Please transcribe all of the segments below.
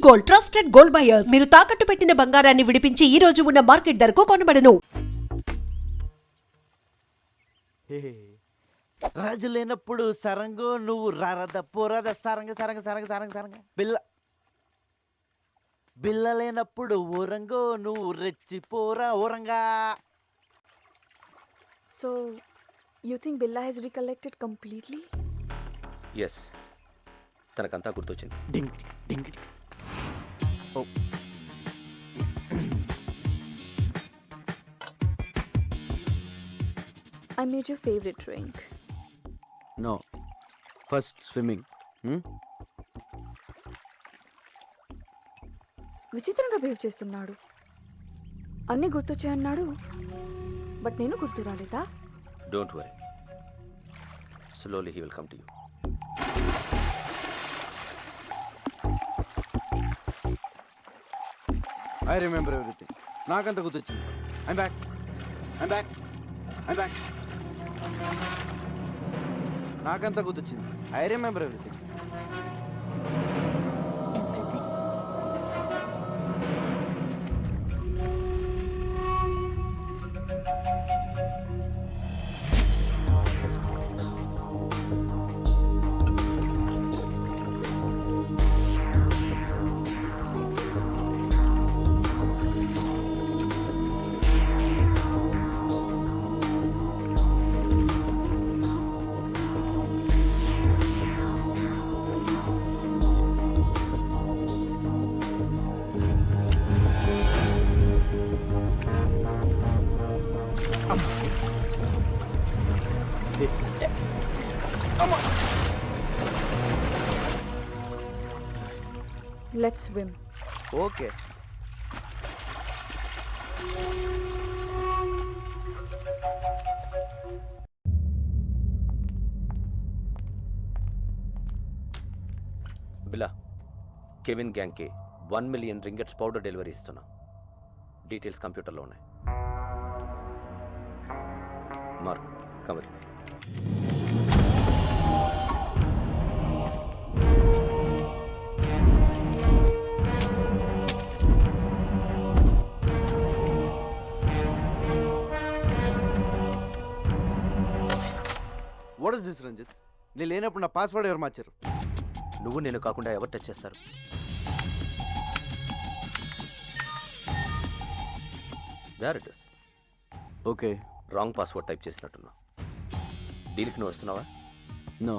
Gold, trusted gold buyers. మీరు తాకట్టు పెట్టిన బంగారాన్ని విడిపించి ఈ రోజు ఉన్న మార్కెట్ ధరకు కొనబడను. రాజు లేనప్పుడు సరంగు నువ్వు రారద పోరద సరంగ సరంగ సరంగ సరంగ సరంగ బిల్ల బిల్ల లేనప్పుడు ఊరంగో నువ్వు రెచ్చిపోరా ఊరంగా. So, you think Billa has recollected completely? Yes, తనకంతా గుర్తొచ్చింది. డింగ్ డింగ్ ఓ I made your favorite drink. No first swimming. విచిత్రంగా బిహేవ్ చేస్తున్నాడు. అన్నీ గుర్తొచ్చాయన్నాడు, బట్ నేను గుర్తు రాలేదా? Don't worry, slowly he will come to you. I remember everything. నాకంత గుర్తొచ్చింది. I'm back I'm back I'm back. నాకంత గుర్తొచ్చింది. I remember everything. Everything. Let's swim. Okay. బిలా, Kevin గ్యాంగ్కి 1 million రింగెట్స్ powder delivery ఇస్తున్నా. డీటెయిల్స్ కంప్యూటర్లో ఉన్నాయి. మార్క్ కమర్. What is this Ranjit? నేను లేనప్పుడు నా పాస్వర్డ్ ఎవరు మార్చారు? నువ్వు నేను కాకుండా ఎవరు టచ్ చేస్తారు? There it is. Okay. Wrong password type చేసినట్టున్నా. డీల్కి నువ్వు వస్తున్నావా? నో.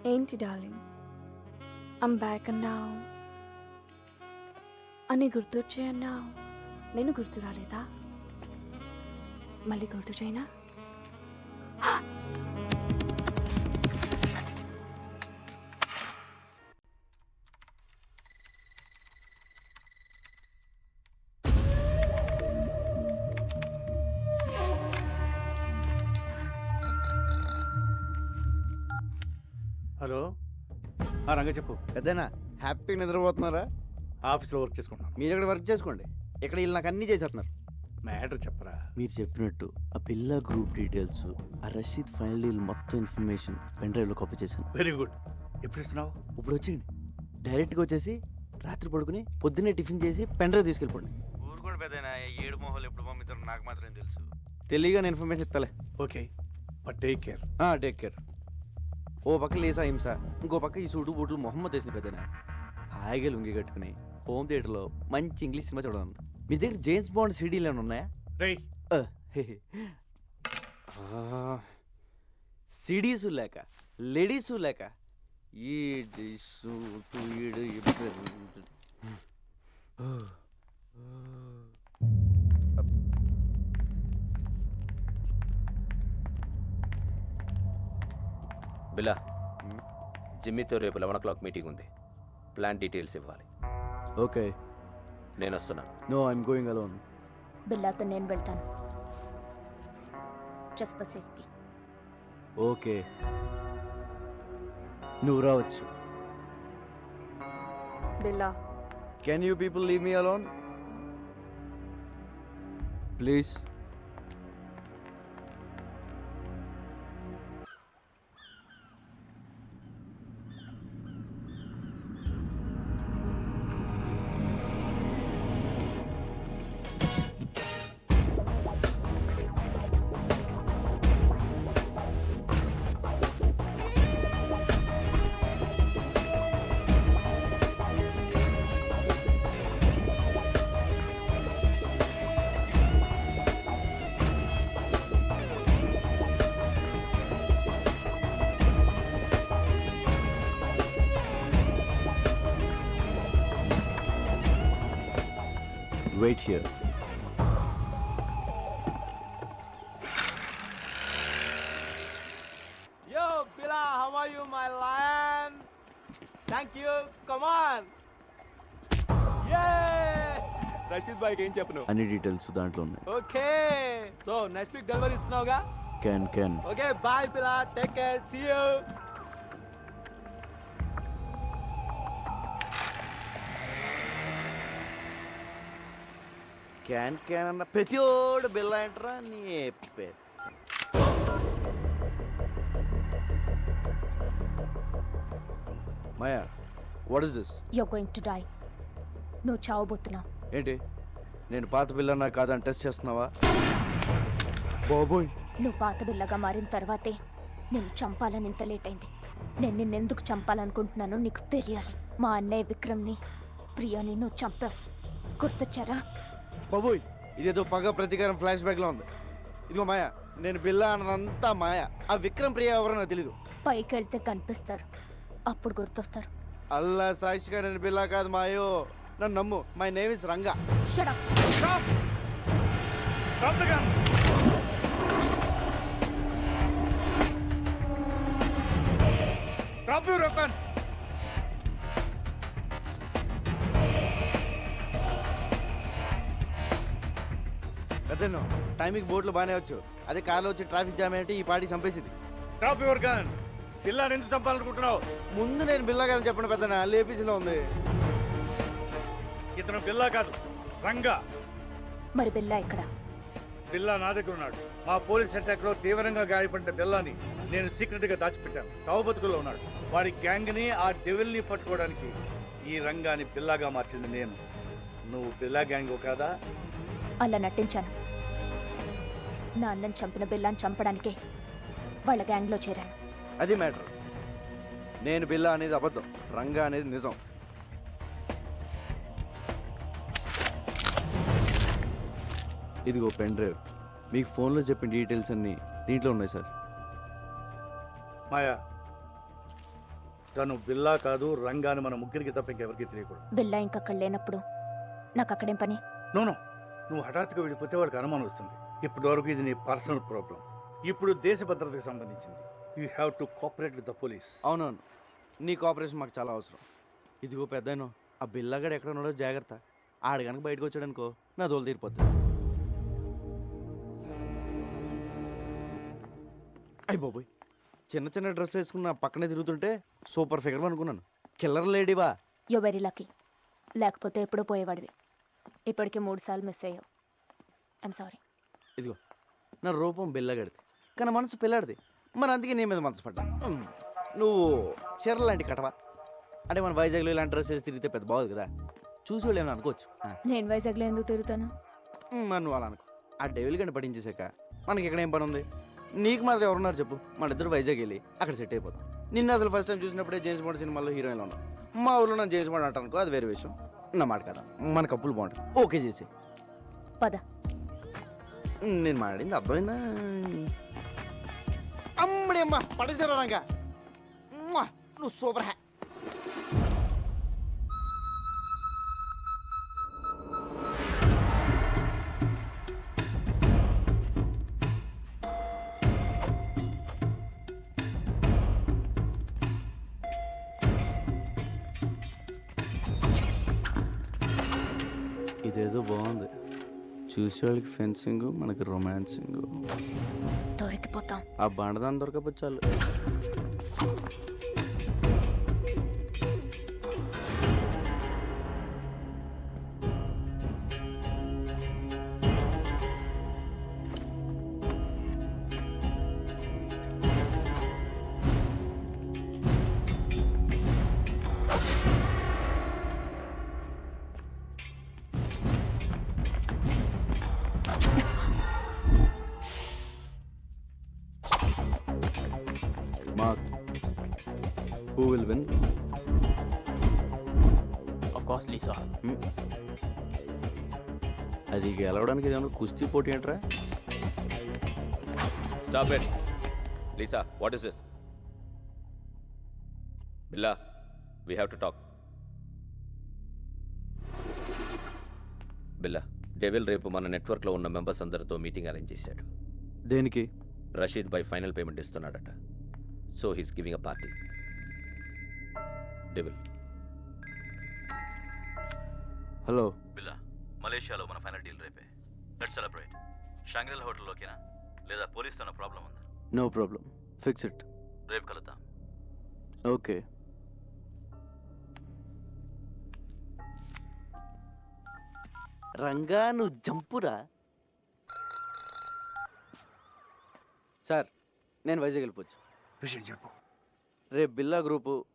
ఏంటి డార్లింగ్, ఐమ్ బ్యాక్ అన్నావు, అన్నీ గుర్తొచ్చాయన్నావు, నేను గుర్తు రాలేదా? మళ్ళీ గుర్తు చేయనా? హలో, రంగ చెప్పు. పెద్దనా హ్యాపీగా నిద్రపోతున్నారా? ఆఫీస్లో వర్క్ చేసుకుంటున్నాను. మీరు ఇక్కడ వర్క్ చేసుకోండి, ఇక్కడ వీళ్ళు నాకు అన్నీ చేసేస్తున్నారు. మ్యాటర్ చెప్పరా. మీరు చెప్పినట్టు ఆ పిల్ల గ్రూప్ డీటెయిల్స్, ఆ రషీద్ ఫైనల్ డీల్ మొత్తం ఇన్ఫర్మేషన్ పెన్ డ్రైవ్లో కాపీ చేశాను. Very good. ఎప్పుడు ఇస్తున్నావు? ఇప్పుడు వచ్చేయండి, డైరెక్ట్గా వచ్చేసి రాత్రి పడుకుని పొద్దున్నే టిఫిన్ చేసి పెన్ డ్రైవ్ తీసుకెళ్ళిపోండి. ఊరుకోండి పెద్దనా, 7 మొహాలు ఎప్పుడు పంపిస్తారో నాకు మాత్రం తెలుసు. తెలియగానే ఇన్ఫర్మేషన్ ఇస్తాలే. Okay, but take care. Take care. ఓ పక్క లేసా హింస, ఇంకో పక్క ఈ సూటు బూట్లు మొహమ్మద్ వేసిన పెద్దనా హాయిగా లుంగి కట్టుకుని హోమ్ థియేటర్లో మంచి ఇంగ్లీష్ సినిమా చూడడం. మీ దగ్గర జేమ్స్ బాండ్ సీడీలు ఏమైనా ఉన్నాయా? సిడీసు లేక లేడీసు లేక ఈ బిలా, జిమ్మీతో రేపు 11 o'clock మీటింగ్ ఉంది. ప్లాన్ డీటెయిల్స్ ఇవ్వాలి. ఓకే. నేను వస్తున్నా. No I'm going alone. బిల్లాతో నేను వెళ్తాను, జస్ట్ ఫర్ సేఫ్టీ. ఓకే, నువ్వు రావచ్చు. Billa. Can you people leave me alone please? Wait here. Yo, Billa, how are you, my lion? Thank you. Come on. Yeah. Rashid బాయ్కి ఏం చెప్పను? అన్ని డీటెయిల్స్ దాంట్లో ఉన్నాయి. Okay, so next week delivery ఇస్తున్నావుగా? Can okay, bye పిల్ల, take care, see you. Can అన్న ప్రతిోడు బిల్ల ఏంట్రా నీ మాయా, what is this? You're going to die. నువ్వు చావబోతున్నావు. ఏంటి, నేను పాత బిల్లన్నా కాదని టెస్ట్ చేస్తున్నావా? బాబోయ్, నువ్వు పాత బిల్లగా మారిన తర్వాతే నేను చంపాలని ఇంత లేట్ అయింది. నేను నిన్నెందుకు చంపాలనుకుంటున్నానో నీకు తెలియాలి. మా అన్నయ్య విక్రమ్ని, ప్రియాని నువ్వు చంపావు. గుర్తొచ్చారా? బాబోయ్, ఇదేదో పగ ప్రతీకారం ఫ్లాష్ బ్యాక్ లో ఉంది. ఇదిగో మాయా, నేను బిల్ల అన్నదంతా మాయా. ఆ విక్రమ్ ప్రియ ఎవరో నాకు తెలీదు. పైకి వెళ్తే కనిపిస్తారు, అప్పుడు గుర్తొస్తారు. అల్లా సాక్షిగా నేను బిల్లా కాదు మాయో, నన్ను నమ్ము. My name is Ranga. Shut up. Drop the gun. Drop your weapons. పెద్దను టైంకి బోట్లు బాగానే వచ్చు, అదే కార్లో వచ్చి ట్రాఫిక్ జామ్ ఏంటి ఈ పార్టీ చంపేసింది. Drop your gun. పిల్లని ఎందుకు చంపాలనుకుంటున్నావు? ముందు నేను బిల్లా కాదని చెప్పండి పెద్దనా, లేపీసీలో ఉంది. ఇతను బిల్లా కాదు, రంగా. మరి బిల్లా ఇక్కడ? బిల్లా నా దగ్గర ఉన్నాడు. మా పోలీస్ అటాక్ లో తీవ్రంగా గాయపడిన బిల్లాని నేను సీక్రెట్ గా దాచిపెట్టాను. చావు బతుకుల్లో ఉన్నాడు. వాడి గ్యాంగ్ ని, ఆ డెవిల్ ని పట్టుకోవడానికి ఈ రంగాని బిల్లాగా మార్చింది నేను. నువ్వు బిల్లా గ్యాంగ్ కాదా? అలా నటించాను. నా అన్నని చంపిన బిల్లాని చంపడానికే వాళ్ళ గ్యాంగ్లో చేరాను. అది మ్యాటర్. నేను బిల్లా అనేది అబద్ధం, రంగా అనేది నిజం. ఇదిగో పెన్ డ్రైవ్, మీకు ఫోన్లో చెప్పిన డీటెయిల్స్ అన్నీ దీంట్లో ఉన్నాయి సార్. మాయా, తను బిల్లా కాదు, రంగాని మన ముగ్గురికి తప్ప ఇంకెవరికి తెలియకూడదు. బిల్లా ఇంకక్కడ లేనప్పుడు నాకు అక్కడేం పని? నోనో, నువ్వు హఠాత్తుగా వెళ్ళిపోతే వాడికి అనుమానం వస్తుంది. ఇప్పటి వరకు ఇది నీ పర్సనల్ ప్రాబ్లం. ఇప్పుడు దేశ భద్రతకు సంబంధించింది. You have to cooperate with the police. అవునవును, నీ కోఆపరేషన్ మాకు చాలా అవసరం. ఇదిగో పెద్దనో, ఆ బిల్లాగాడు ఎక్కడ ఉన్నాడో జాగ్రత్త. ఆడు కనుక బయటకు వచ్చాడనుకో నా దోలు తీరిపోద్ది. అయ్యి బాబోయ్, చిన్న చిన్న డ్రెస్ వేసుకున్న పక్కనే తిరుగుతుంటే సూపర్ ఫిగర్ అనుకున్నాను. కిల్లర్ లేడీవా? యో వెరీ లక్కీ. లేకపోతే ఎప్పుడూ పోయేవాడివి. ఇప్పటికే 3 సార్లు మిస్ అయ్యావు. I'm sorry. ఇదిగో, నా రూపం బిల్లగాడిది కానీ మనసు పిల్లాడిది. మరి అందుకే నీ మీద మనసు పడ్డా. నువ్వు చీర లాంటి కటవా అంటే మన వైజాగ్లో ఇలాంటి డ్రెస్ వేసి తిరిగితే పెద్ద బాగుంది కదా, చూసి వాళ్ళు ఏమైనా అనుకోవచ్చు. నేను వైజాగ్లో ఎందుకు తిరుగుతాను? మరి నువ్వు అలా అనుకో. ఆ డెవిల్ గంట పట్టించేసాక మనకి ఇక్కడ ఏం పని ఉంది? నీకు మాత్రం ఎవరున్నారు చెప్పు? మన ఇద్దరు వైజాగ్ వెళ్ళి అక్కడ సెట్ అయిపోతాం. నిన్న అసలు ఫస్ట్ టైం చూసినప్పుడే జేమ్స్ బాండ్ సినిమాలో హీరోయిన్లో ఉన్నాం. మా ఊళ్ళో నన్ను జేమ్స్ బాండ్ అంటానుకో, అది వేరే విషయం. నా మాట కదా, మన కప్పులు బాగుంటుంది. ఓకే చేసి పద. నేను మాట్లాడింది అర్థమైందా? అమ్మడి అమ్మ పడేసారా రంగా, నువ్వు సూపర్ హ్యా. ఇదేదో బాగుంది. చూసేవాళ్ళకి ఫెన్సింగ్, మనకి రొమాన్సింగ్. దొరికిపోతాం. ఆ బండదాన్ని దొరకపోతే చాలు. Mark, who will win? Of course, Lisa. అది గెలవడానికి ఏదైనా కుస్తీ పోటీ ఏంట్రా? Stop it. Lisa, what is this? Billa, we have to talk. Billa, devil రేపు మన నెట్వర్క్లో ఉన్న మెంబర్స్ అందరితో మీటింగ్ అరేంజ్ చేశాడు. దేనికి? Rashid by final payment ఇస్తున్నాడట. So he's giving a party. Devil. Hello. బిల్లా, మలేషియాలో మన ఫైనల్ డీల్ రేపే. Let's celebrate. షాంగ్రిలా హోటల్లోకేనా లేదా పోలీస్తో ప్రాబ్లం ఉందా? No problem, fix it. రేపు కలుద్దాం. ఓకే. రంగా, నువ్వు జంపురా. సార్, నేను వైజాగ్ వెళ్ళిపోవచ్చు. విషయం చెప్పు. రేపు బిల్లా గ్రూపు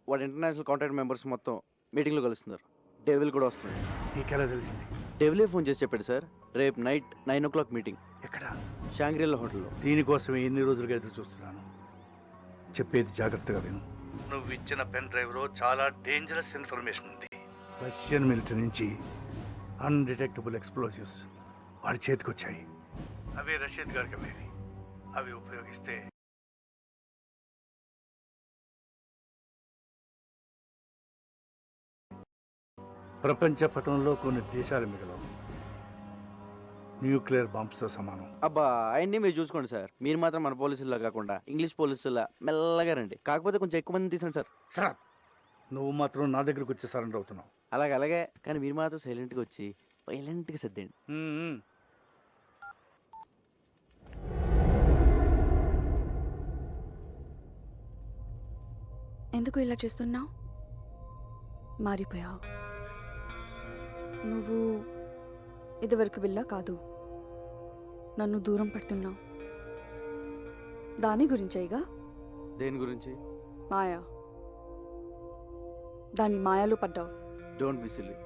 వాడి ఇంటర్నేషనల్ కాంటాక్ట్ మెంబర్స్ మొత్తం మీటింగ్లో కలుస్తున్నారు. డెవిల్ కూడా వస్తుంది. నీకెలా తెలిసింది? డెవిలే ఫోన్ చేసి చెప్పాడు సార్. రేపు నైట్ 9 o'clock మీటింగ్. ఎక్కడ? షాంగ్రిలా హోటల్లో. దీనికోసమే ఎన్ని రోజులుగా ఎదురు చూస్తున్నాను. చెప్పేది జాగ్రత్తగా విను. నువ్వు ఇచ్చిన పెన్ డ్రైవ్లో చాలా డేంజరస్ ఇన్ఫర్మేషన్ ఉంది. రష్యన్ మిలిటరీ నుంచి అన్డిటెక్టబుల్ ఎక్స్ప్లోజివ్స్ వాడి చేతికి వచ్చాయి. అవి రషీద్ గారికి అమ్మేవి. అవి ఉపయోగిస్తే ప్రపంచ పటంలో కొన్ని దేశాలు మిగలవు. న్యూక్లియర్ బాంబ్స్తో సమానం. అబ్బా, అవన్నీ మీరు చూసుకోండి సార్. మీరు మాత్రం మన పోలీసుల్లా కాకుండా ఇంగ్లీష్ పోలీసుల్లా మెల్లగా రండి. కాకపోతే కొంచెం ఎక్కువ మంది తీసండి సార్. సరే, నువ్వు మాత్రం నా దగ్గరకు వచ్చి సరెండర్ అవుతున్నావు. అలాగే, కానీ మీరు మాత్రం సైలెంట్గా వచ్చి వైలెంట్గా సర్దేయండి. ఎందుకు ఇలా చేస్తున్నావు? మారిపోయావు. నువ్వు ఇదివరకు బిల్లా కాదు. నన్ను దూరం పెడుతున్నావు. దాని గురించేగా? దేని గురించి? మాయా. దాని మాయలో పడ్డావు. Don't be silly.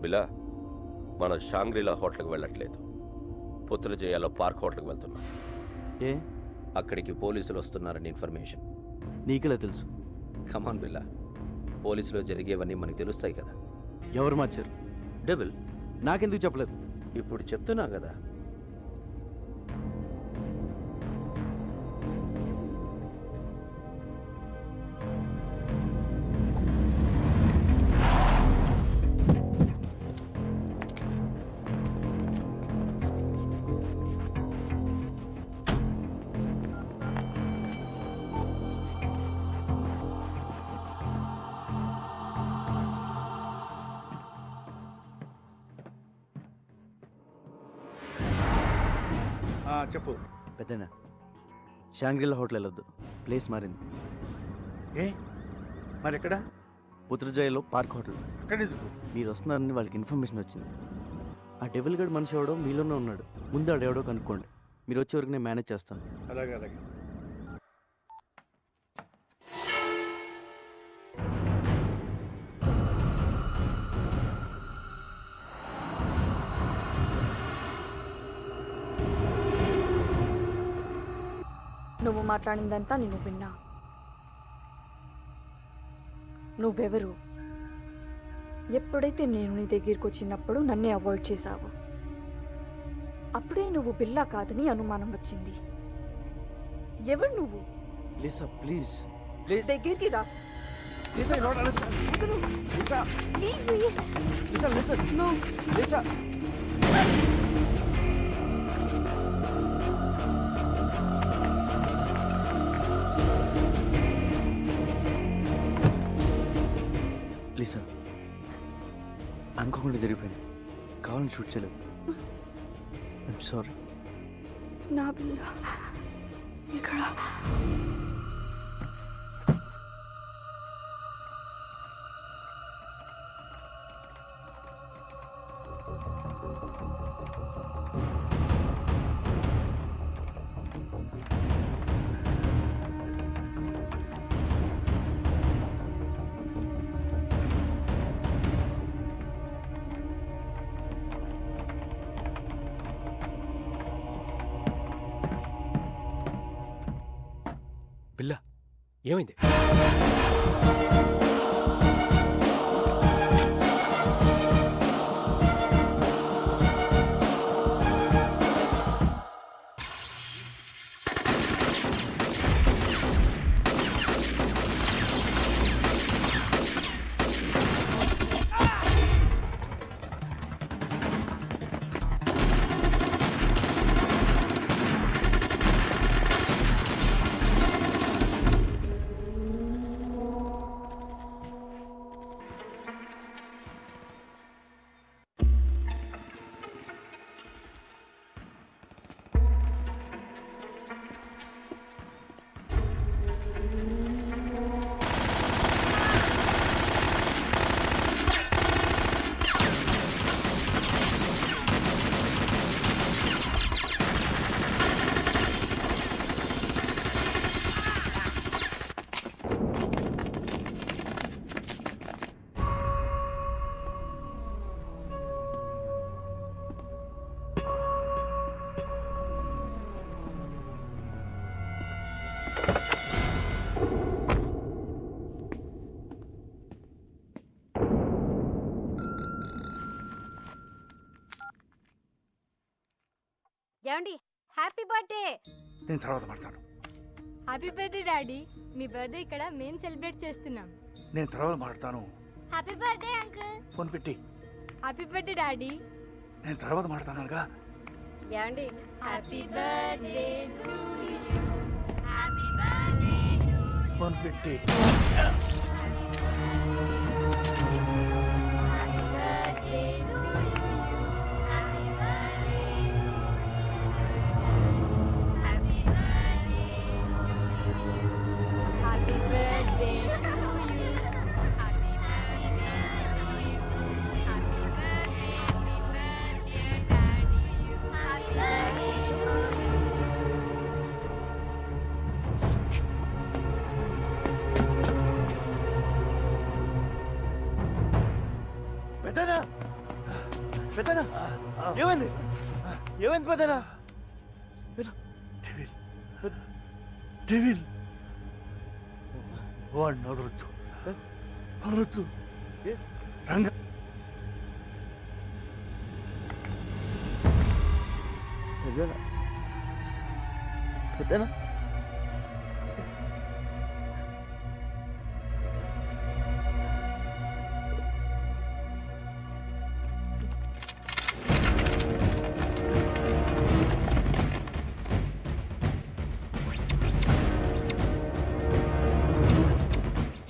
బిల్లా, మనం షాంగ్రిలా హోటల్కి వెళ్ళట్లేదు. పుత్రజయాలో పార్క్ హోటల్కి వెళ్తున్నాం. ఏ? అక్కడికి పోలీసులు వస్తున్నారని ఇన్ఫర్మేషన్. నీకెలా తెలుసు? కమాన్ బిల్లా, పోలీసులో జరిగేవన్నీ మనకు తెలుస్తాయి కదా. ఎవరు మార్చారు? డెవిల్. నాకెందుకు చెప్పలేదు? ఇప్పుడు చెప్తున్నా కదా. చెప్పు. పెద్దనా, షాంగ్రిలా హోటల్ వెళ్ళొద్దు. ప్లేస్ మారింది. ఏ మరి ఎక్కడ? పుత్రజయలో పార్క్ హోటల్. అక్కడ ఎందుకు? మీరు వస్తున్నారని వాళ్ళకి ఇన్ఫర్మేషన్ వచ్చింది. ఆ డెవిల్ గడ్ మనిషి ఎవడో మీలోనే ఉన్నాడు. ముందు ఆడెవడో కనుక్కోండి. మీరు వచ్చే వరకు నేను మేనేజ్ చేస్తాను. అలాగే. నువ్వు మాట్లాడిందంతా నేను విన్నా. నువ్వెవరు? ఎప్పుడైతే నేను నీ దగ్గరికి వచ్చినప్పుడు నన్నే అవాయిడ్ చేశావు. అప్పుడే నువ్వు బిల్లా కాదని అనుమానం వచ్చింది. ఎవరు నువ్వు? Lisa, please. దగ్గరికి రా. Lisa, not understand. Lisa, Leave me. Lisa, listen. No. Lisa. Please sir, అనుకోకుండా జరిగిపోయింది, కావాలని షూట్ చేయలేదు. I'm sorry. నా బిల్ల ఇక్కడ బిల్లా ఏమైంది? ఏమండి హ్యాపీ బర్త్డే. నేను తర్వాత మాట్లాడతాను. Happy birthday daddy. మీ బర్త్డే ఇక్కడ మేము సెలబ్రేట్ చేస్తున్నాం. నేను తర్వాత మాట్లాడతాను. Happy birthday uncle. ఫోన్ పెట్టి. Happy birthday daddy. నేను తర్వాత మాట్లాడతానుగా. ఏమండి happy birthday to you. Happy birthday to you. Phone పెట్టి. Happy birthday to you. Happy birthday. Happy birthday to you. Happy birthday to you. Happy birthday to you. Happy birthday. Happy birthday daddy. Happy birthday to you. పెద్దనా, పెద్దనా, ఏమైంది? ఏమైంది పెద్దనా? Devil, devil, వాడిని వదలొద్దు, వదలొద్దు. రంగ పెద్దనా, పెద్దనా,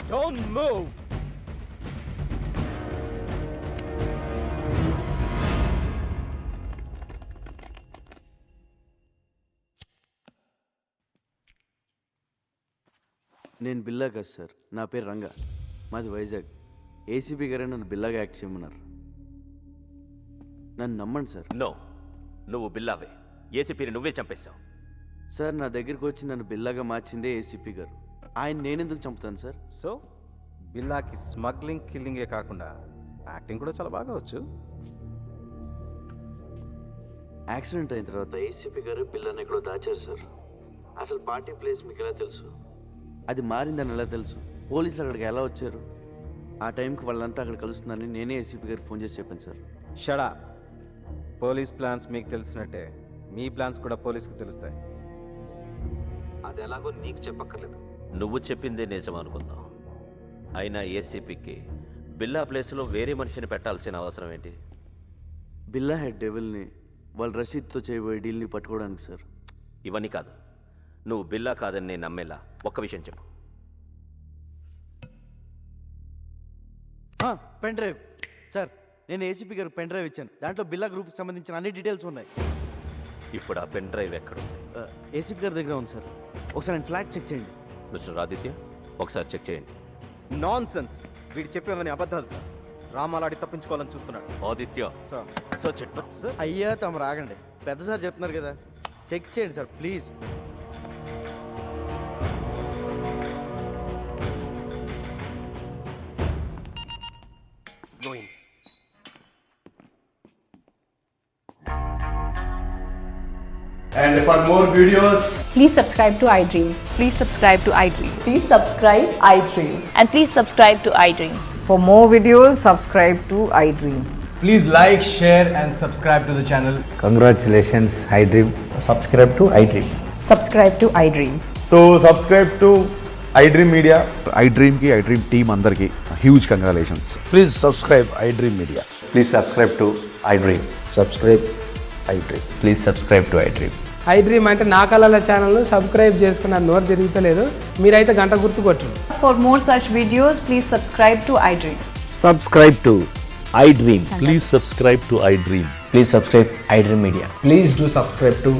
Don't move. నేను బిల్లా కాదు సార్, నా పేరు రంగా, మాది వైజాగ్. ఏసీపీ గారే నన్ను బిల్లాగా యాక్ట్ చేయమన్నారు. నన్ను నమ్మండి సార్. నో, నువ్వు బిల్లావే. ఏసీపీని నువ్వే చంపేశావు. సార్, నా దగ్గరికి వచ్చి నన్ను బిల్లాగా మార్చిందే ఏసీపీ గారు. ఆయన నేనెందుకు చంపుతాను సార్? సో బిల్లాకి స్మగ్లింగ్ కిల్లింగే కాకుండా యాక్టింగ్ కూడా చాలా బాగా వచ్చు. యాక్సిడెంట్ అయిన తర్వాత ఏసీపీ గారు బిల్లాని ఎక్కడో దాచారు సార్. అసలు పార్టీ ప్లేస్ మీకు ఎలా తెలుసు? అది మారిందని ఎలా తెలుసు? పోలీసులు అక్కడికి ఎలా వచ్చారు? ఆ టైంకి వాళ్ళంతా అక్కడ కలుస్తుందని నేనే ఏసీపీ గారికి ఫోన్ చేసి చెప్పాను సార్. షడా, పోలీస్ ప్లాన్స్ మీకు తెలిసినట్టే మీ ప్లాన్స్ కూడా పోలీస్కి తెలుస్తాయి. అది ఎలాగో నీకు చెప్పక్కర్లేదు. నువ్వు చెప్పిందే నిజం అనుకుందాం. అయినా ఏసీపీకి బిల్లా ప్లేస్లో వేరే మనిషిని పెట్టాల్సిన అవసరం ఏంటి? బిల్లా హెడ్ డెవిల్ని వాళ్ళ రషీద్తో చేయబోయే డీల్ని పట్టుకోవడానికి సార్. ఇవన్నీ కాదు, నువ్వు బిల్లా కాదని నేను నమ్మేలా ఒక్క విషయం చెప్పు. పెన్ డ్రైవ్ సార్, నేను ఏసీపీ గారికి పెన్ డ్రైవ్ ఇచ్చాను. దాంట్లో బిల్లా గ్రూప్కి సంబంధించిన అన్ని డీటెయిల్స్ ఉన్నాయి. ఇప్పుడు ఆ పెన్ డ్రైవ్ ఎక్కడ ఏసీపీ గారి దగ్గర ఉంది సార్. ఒకసారి నేను ఫ్లాట్ చెక్ చేయండి. మిస్టర్ ఆదిత్య ఒకసారి చెక్ చేయండి. నాన్ సెన్స్, వీడు చెప్పేవని అబద్ధాలు సార్. డ్రామాలాడి తప్పించుకోవాలని చూస్తున్నాడు. Aditya sir search it sir అయ్యా తమ రాగండి, పెద్ద సార్ చెప్తున్నారు కదా, చెక్ చేయండి sir please. And for more videos, Please subscribe to iDream. Please subscribe to iDream. Please subscribe iDream. And please subscribe to iDream. For more videos, subscribe to iDream. please like, share, and subscribe to the channel. Congratulations, iDream. Subscribe to iDream. Subscribe to iDream. So subscribe to iDream Media. iDream ki iDream team andarki huge congratulations. Please subscribe iDream Media. Please subscribe to iDream. Subscribe iDream. Please subscribe to iDream. iDream అంటే నా కళల channel subscribe చేసుకున్న నోరు తిరుగుతలేదు. మీరైతే గంట గుర్తు కొట్టండి. For more such videos, please subscribe to iDream. Subscribe to iDream. Please subscribe to iDream. Please subscribe iDream Media. Please do subscribe to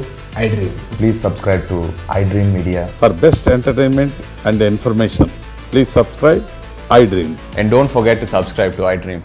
iDream. Please subscribe to iDream Media. For best entertainment and information, please subscribe iDream. And don't forget to subscribe to iDream.